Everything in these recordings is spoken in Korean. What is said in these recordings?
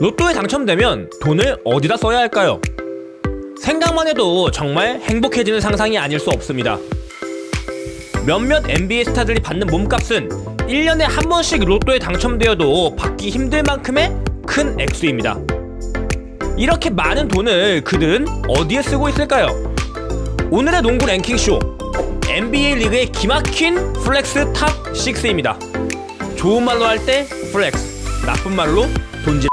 로또에 당첨되면 돈을 어디다 써야 할까요? 생각만 해도 정말 행복해지는 상상이 아닐 수 없습니다. 몇몇 NBA 스타들이 받는 몸값은 1년에 한 번씩 로또에 당첨되어도 받기 힘들 만큼의 큰 액수입니다. 이렇게 많은 돈을 그들은 어디에 쓰고 있을까요? 오늘의 농구 랭킹쇼 NBA 리그의 기막힌 플렉스 탑 6입니다. 좋은 말로 할 때 플렉스, 나쁜 말로 돈질.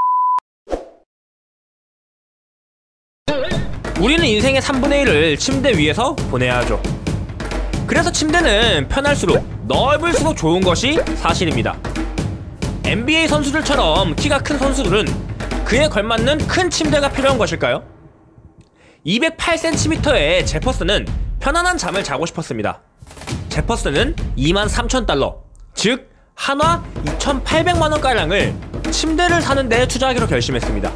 우리는 인생의 3분의 1을 침대 위에서 보내야 하죠. 그래서 침대는 편할수록 넓을수록 좋은 것이 사실입니다. NBA 선수들처럼 키가 큰 선수들은 그에 걸맞는 큰 침대가 필요한 것일까요? 208cm의 제퍼슨은 편안한 잠을 자고 싶었습니다. 제퍼슨은 23,000달러, 즉 한화 2,800만원가량을 침대를 사는 데 투자하기로 결심했습니다.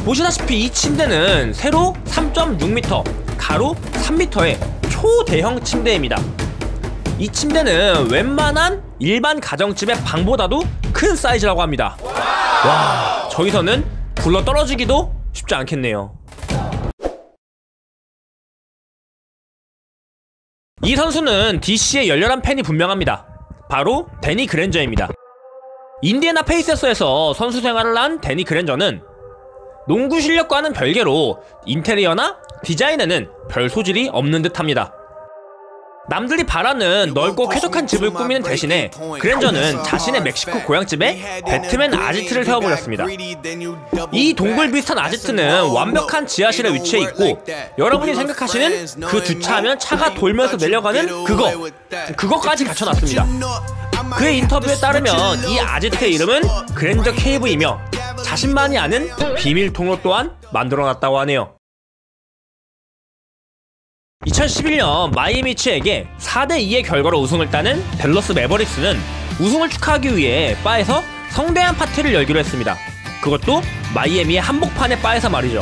보시다시피 이 침대는 세로 3.6m, 가로 3m의 초대형 침대입니다. 이 침대는 웬만한 일반 가정집의 방보다도 큰 사이즈라고 합니다. 와, 저기서는 굴러 떨어지기도 쉽지 않겠네요. 이 선수는 DC의 열렬한 팬이 분명합니다. 바로 데니 그랜저입니다. 인디애나 페이서스에서 선수 생활을 한 데니 그랜저는 농구 실력과는 별개로 인테리어나 디자인에는 별 소질이 없는 듯합니다. 남들이 바라는 넓고 쾌적한 집을 꾸미는 대신에 그랜저는 자신의 멕시코 고향집에 배트맨 아지트를 세워버렸습니다. 이 동굴 비슷한 아지트는 완벽한 지하실에 위치해 있고, 여러분이 생각하시는 그 주차하면 차가 돌면서 내려가는 그거까지 갖춰놨습니다. 그의 인터뷰에 따르면 이 아지트의 이름은 그랜저 케이브이며 자신만이 아는 비밀 통로 또한 만들어놨다고 하네요. 2011년 마이애미 히츠에게 4대2의 결과로 우승을 따낸 댈러스 매버릭스는 우승을 축하하기 위해 바에서 성대한 파티를 열기로 했습니다. 그것도 마이애미의 한복판의 바에서 말이죠.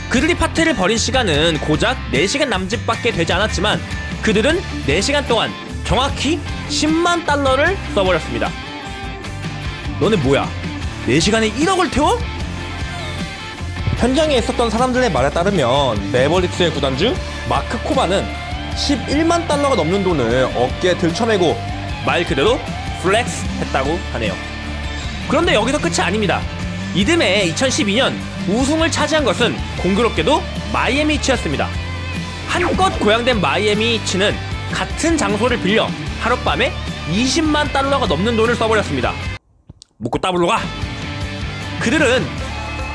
그들이 파티를 벌인 시간은 고작 4시간 남짓밖에 되지 않았지만 그들은 4시간 동안 정확히 10만 달러를 써버렸습니다. 너네 뭐야? 4시간에 1억을 태워? 현장에 있었던 사람들의 말에 따르면 매버릭스의 구단주 마크 코바는 11만 달러가 넘는 돈을 어깨에 들쳐매고 말 그대로 플렉스 했다고 하네요. 그런데 여기서 끝이 아닙니다. 이듬해 2012년 우승을 차지한 것은 공교롭게도 마이애미 히츠였습니다. 한껏 고양된 마이애미 히츠는 같은 장소를 빌려 하룻밤에 20만 달러가 넘는 돈을 써버렸습니다. 묻고 따블로 가! 그들은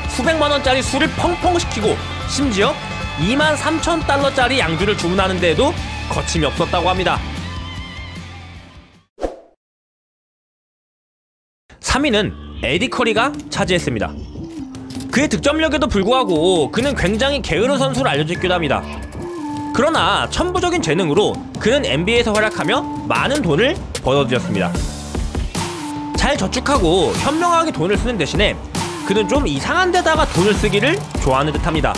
수백만원짜리 술을 펑펑 시키고 심지어 23,000달러짜리 양주를 주문하는 데에도 거침이 없었다고 합니다. 3위는 에디 커리가 차지했습니다. 그의 득점력에도 불구하고 그는 굉장히 게으른 선수로 알려져 있기도 합니다. 그러나 천부적인 재능으로 그는 NBA에서 활약하며 많은 돈을 벌어들였습니다. 잘 저축하고 현명하게 돈을 쓰는 대신에 그는 좀 이상한 데다가 돈을 쓰기를 좋아하는 듯합니다.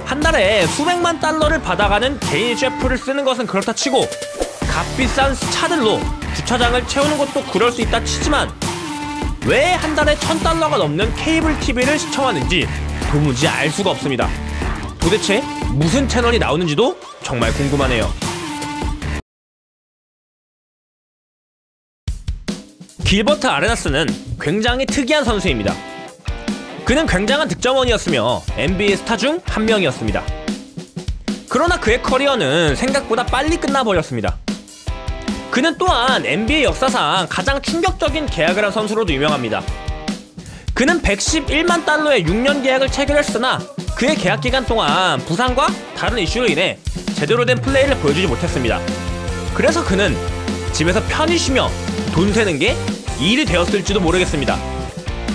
한 달에 수백만 달러를 받아가는 개인 셰프를 쓰는 것은 그렇다 치고 값비싼 차들로 주차장을 채우는 것도 그럴 수 있다 치지만 왜 한 달에 1,000달러가 넘는 케이블 TV를 시청하는지 도무지 알 수가 없습니다. 도대체 무슨 채널이 나오는지도 정말 궁금하네요. 길버트 아레나스는 굉장히 특이한 선수입니다. 그는 굉장한 득점원이었으며 NBA 스타 중 한 명이었습니다. 그러나 그의 커리어는 생각보다 빨리 끝나버렸습니다. 그는 또한 NBA 역사상 가장 충격적인 계약을 한 선수로도 유명합니다. 그는 111만 달러의 6년 계약을 체결했으나 그의 계약 기간 동안 부상과 다른 이슈로 인해 제대로 된 플레이를 보여주지 못했습니다. 그래서 그는 집에서 편히 쉬며 돈 세는 게 일이 되었을지도 모르겠습니다.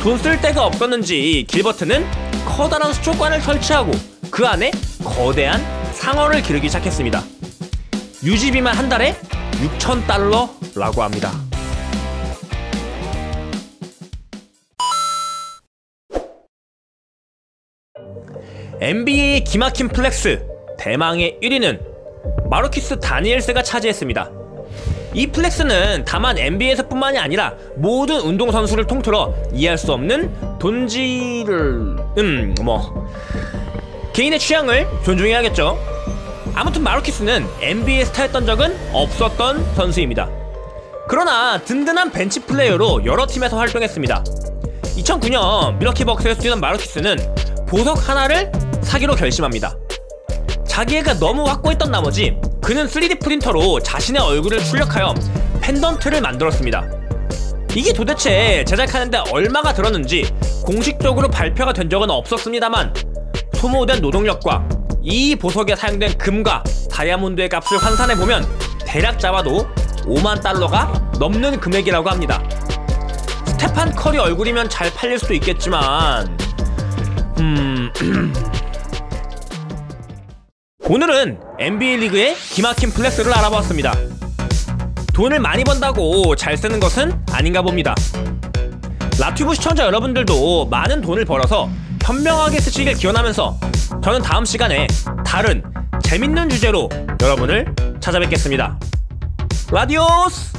돈 쓸 데가 없었는지 길버트는 커다란 수족관을 설치하고 그 안에 거대한 상어를 기르기 시작했습니다. 유지비만 한 달에 6,000달러라고 합니다. NBA의 기막힌 플렉스 대망의 1위는 마르키스 다니엘스가 차지했습니다. 이 플렉스는 다만 NBA에서뿐만이 아니라 모든 운동선수를 통틀어 이해할 수 없는 돈지를 개인의 취향을 존중해야겠죠. 아무튼 마르키스는 NBA 스타였던 적은 없었던 선수입니다. 그러나 든든한 벤치 플레이어로 여러 팀에서 활동했습니다. 2009년 밀워키 벅스에서 뛰던 마르키스는 보석 하나를 사기로 결심합니다. 자기애가 너무 확고했던 나머지 그는 3D 프린터로 자신의 얼굴을 출력하여 펜던트를 만들었습니다. 이게 도대체 제작하는데 얼마가 들었는지 공식적으로 발표가 된 적은 없었습니다만 소모된 노동력과 이 보석에 사용된 금과 다이아몬드의 값을 환산해보면 대략 잡아도 5만 달러가 넘는 금액이라고 합니다. 스테판 커리 얼굴이면 잘 팔릴 수도 있겠지만 오늘은 NBA 리그의 기막힌 플렉스를 알아보았습니다. 돈을 많이 번다고 잘 쓰는 것은 아닌가 봅니다. 라튜브 시청자 여러분들도 많은 돈을 벌어서 현명하게 쓰시길 기원하면서 저는 다음 시간에 다른 재밌는 주제로 여러분을 찾아뵙겠습니다. 라디오스!